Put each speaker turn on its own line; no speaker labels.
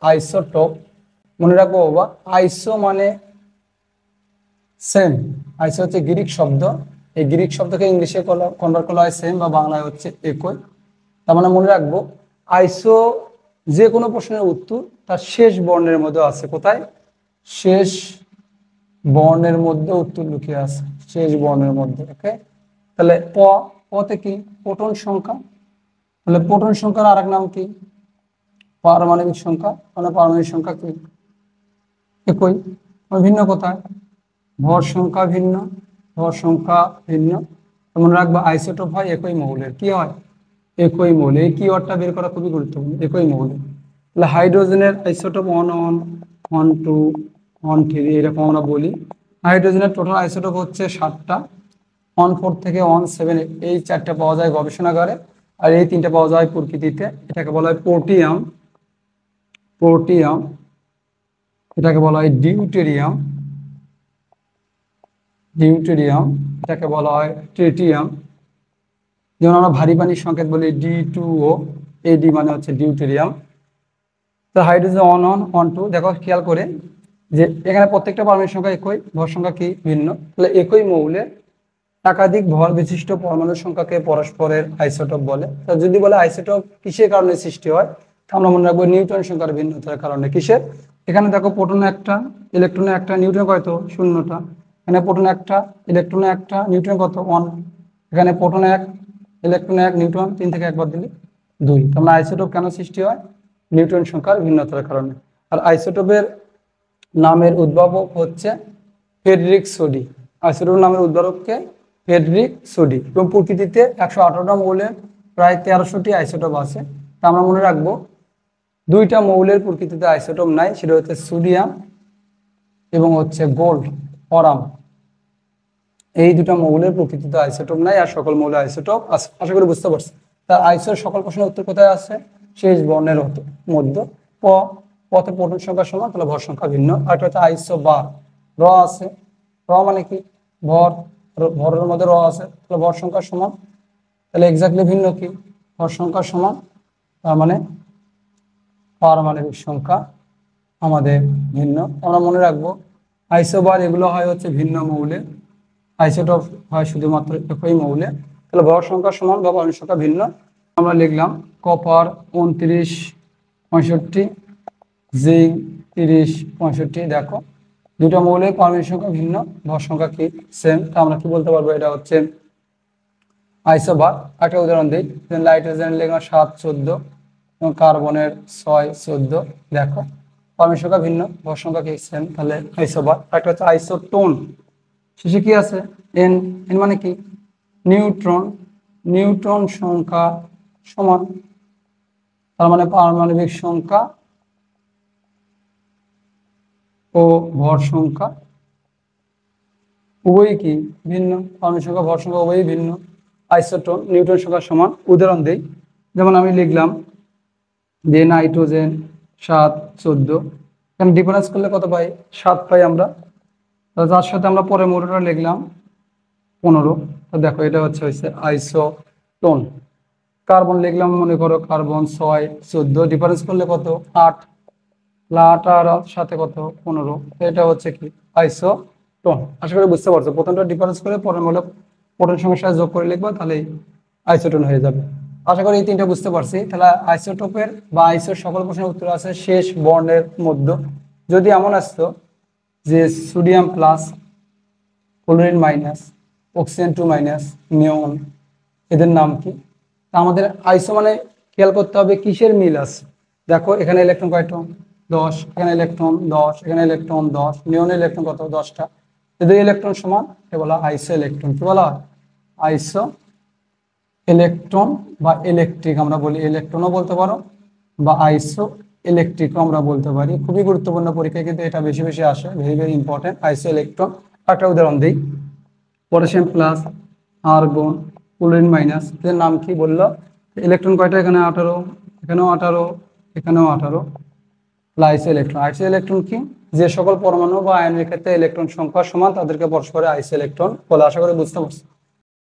Isotope, মনে রাখবো বাবা আইসো মানে সেম, আইসো হচ্ছে গ্রিক শব্দ, এই গ্রিক শব্দকে ইংলিশে কনভার্ট করা হয় সেম বা বাংলায় হচ্ছে একই। তার মানে মনে রাখবো আইসো যে কোনো প্রশ্নের উত্তর তার শেষ বর্ণের মধ্যে আছে, কোথায়? শেষ বর্ণের মধ্যে উত্তর লুকিয়ে আছে, শেষ বর্ণের মধ্যে। ওকে, তাহলে পতে কি? প্রোটন সংখ্যা। তাহলে প্রোটন সংখ্যার আরেক নাম কি? পারমাণবিক সংখ্যা। মানে পারমাণবিক সংখ্যা কি? একই, ভিন্ন কোথায়? ভর সংখ্যা ভিন্ন, ভর সংখ্যা ভিন্ন। মনে রাখবো আইসোটোপ হয় একই মৌলের। কি হয়? একই মৌল। এই কিওয়ার্ডটা বের করা খুবই গুরুত্বপূর্ণ, একই মৌলের। তাহলে হাইড্রোজেনের আইসোটোপ 1 1 2 1 3 এরকম আমরা বলি। হাইড্রোজেনের টোটাল আইসোটোপ হচ্ছে 7টা, 1 4 থেকে 1 7, এই 4টা পাওয়া যায় গবেষণাগারে, আর এই 3টা পাওয়া যায় প্রকৃতিতে। এটাকে বলা হয় প্রোটিয়াম, প্রোটিয়াম। এটাকে বলা হয় ডিউটেরিয়াম, ডিউটেরিয়াম। এটাকে বলা হয় ট্রিটিয়াম। যেমন আমরা ভারী পানির সংকেত বলি D2O, এই ডি মানে হচ্ছে ডিউটেরিয়াম। তো হাইড্রোজেন 1 1 1 2, দেখো খেয়াল করে যে এখানে প্রত্যেকটা পারমাণবিক সংখ্যা একই, ভর সংখ্যা কি? ভিন্ন। তাহলে একই মৌলে একাধিক ভর বিশিষ্ট পরমাণুর সংখ্যাকে পরস্পরের আইসোটোপ বলে। তো যদি বলে আইসোটোপ কিসের কারণে সৃষ্টি হয়, আমরা মনে রাখবো নিউটন সংখ্যার ভিন্নতার কারণে। কিসের? এখানে দেখো প্রোটনে একটা, ইলেকট্রনে একটা, নিউট্রন কত? 0টা। এখানে প্রোটনে একটা, ইলেকট্রনে একটা, নিউট্রন কত? 1। এখানে প্রোটনে 1, ইলেকট্রনে 1, নিউট্রন 3 থেকে একবার দিলে 2। তাহলে আইসোটোপ কেন সৃষ্টি হয়? নিউটন সংখ্যার ভিন্নতার কারণে। আর আইসোটোপের নামের উদ্ভাবক হচ্ছে ফ্রেডরিক সোডি। আইসোটোপের নামের উদ্ভাবককে ফ্রেডরিক সোডি। এবং প্রকৃতিতে 118টা মৌলের প্রায় 1300টি আইসোটোপ আছে। তা আমরা মনে রাখবো 2টা মৌলের প্রকৃতিতে আইসোটোপ নাই, সেটা হচ্ছে সোডিয়াম এবং হচ্ছে গোল্ড, অরাম। এই 2টা মৌলের প্রকৃতিতে আইসোটোপ নাই, আর সকল মৌলের আইসোটোপ আছে। আশা করি বুঝতে পারছি। তার আইসোর সকল প্রশ্নের উত্তর কোথায় আছে? শেষ বর্ণের মধ্যে। পথে প্রোটন সংখ্যা সমান, তাহলে ভর সংখ্যা ভিন্ন। আর একটা হচ্ছে আইসো বার, র আছে। র মানে কি? ভর, ভরের মধ্যে র আছে, তাহলে ভর সংখ্যা সমান। তাহলে এক্স্যাক্টলি ভিন্ন কি? ভর সংখ্যা সমান, তার মানে পারমাণবিক সংখ্যা আমাদের ভিন্ন। আমরা মনে রাখবো আইসোবার এগুলো হয় হচ্ছে ভিন্ন মৌলের, আইসোটোপ হয় শুধুমাত্র একই মৌলে। তাহলে ভর সংখ্যা সমান বা পারমাণবিক সংখ্যা ভিন্ন। আমরা লিখলাম কপার 29 65, জিঙ্ক 30 65। দেখো 2টা মৌলের পারমাণবিক সংখ্যা ভিন্ন, ভর সংখ্যা কি? সেম। তা আমরা কি বলতে পারবো? এটা হচ্ছে আইসোবার। একটা উদাহরণ দিই, নাইট্রোজেন লিখলাম 7 14 এবং কার্বনের 6 14। দেখো পারমাণবিক সংখ্যা ভিন্ন, ভর সংখ্যা কি? সেম, তাহলে আইসোবার। একটা হচ্ছে আইসোটোন, শেষে কি আছে? এন। এন মানে কি? নিউট্রন। নিউট্রন সংখ্যা সমান, তার মানে পারমাণবিক সংখ্যা ও ভর সংখ্যা উভয়ই কি? ভিন্ন। পারমাণবিক সংখ্যা, ভর সংখ্যা উভয়ই ভিন্ন। আইসোটোন, নিউট্রন সংখ্যা সমান। উদাহরণ দেই, যেমন আমি লিখলাম যে নাইট্রোজেন 7 14, এখানে ডিফারেন্স করলে কত পাই? 7 পাই আমরা। তার সাথে আমরা পরে মৌলটা লিখলাম 15। তো দেখো এটা হচ্ছে আইসোটোন। কার্বন লিখলাম, মনে করো কার্বন 6 14, ডিফারেন্স করলে কত? 8। 8 আর সাথে কত? 15। এটা হচ্ছে কি? আইসোটোন। আশা করি বুঝতে পারছো। প্রথমটা ডিফারেন্স করে পরের মৌল প্রোটন সংখ্যার সাথে যোগ করে লিখবো, তাহলেই আইসোটোন হয়ে যাবে। আশা করি এই 3টা বুঝতে পারছি। তাহলে আইসোটোপের বা আইসোর সকল প্রশ্নের উত্তর আছে শেষ বর্ণের মধ্যে। যদি এমন আসতো যে sodium plus, chlorine minus, oxygen 2 minus, neon, এদের নাম কি? আমাদের আইসো মানে খেয়াল করতে হবে কিসের মিল আছে। দেখো এখানে ইলেকট্রন কয়টা? 10, এখানে ইলেকট্রন 10, এখানে ইলেকট্রন 10, নিয়নের ইলেকট্রন কত? 10টা। যদি ইলেকট্রন সমান, এটা বলা আইসো ইলেকট্রন। কি বলা হয়? আইসো ইলেকট্রন বা ইলেকট্রিক আমরা বলি, ইলেকট্রনও বলতে পারো বা আইসো ইলেকট্রিকও আমরা বলতে পারি। খুবই গুরুত্বপূর্ণ, পরীক্ষায় কিন্তু এটা বেশি বেশি আসে, ভেরি ভেরি ইম্পর্টেন্ট। আইসো ইলেকট্রন। একটা উদাহরণ দিই, potassium plus, argon, chlorine minus, এদের নাম কি বললো? ইলেকট্রন কয়টা? এখানে 18, এখানেও 18, এখানেও 18। আইসো ইলেকট্রন। আইসো ইলেকট্রন কি? যে সকল পরমাণু বা আয়নের ক্ষেত্রে ইলেকট্রন সংখ্যা সমান তাদেরকে পরস্পরে আইসো ইলেকট্রন বলে। আশা করি বুঝতে পারছি।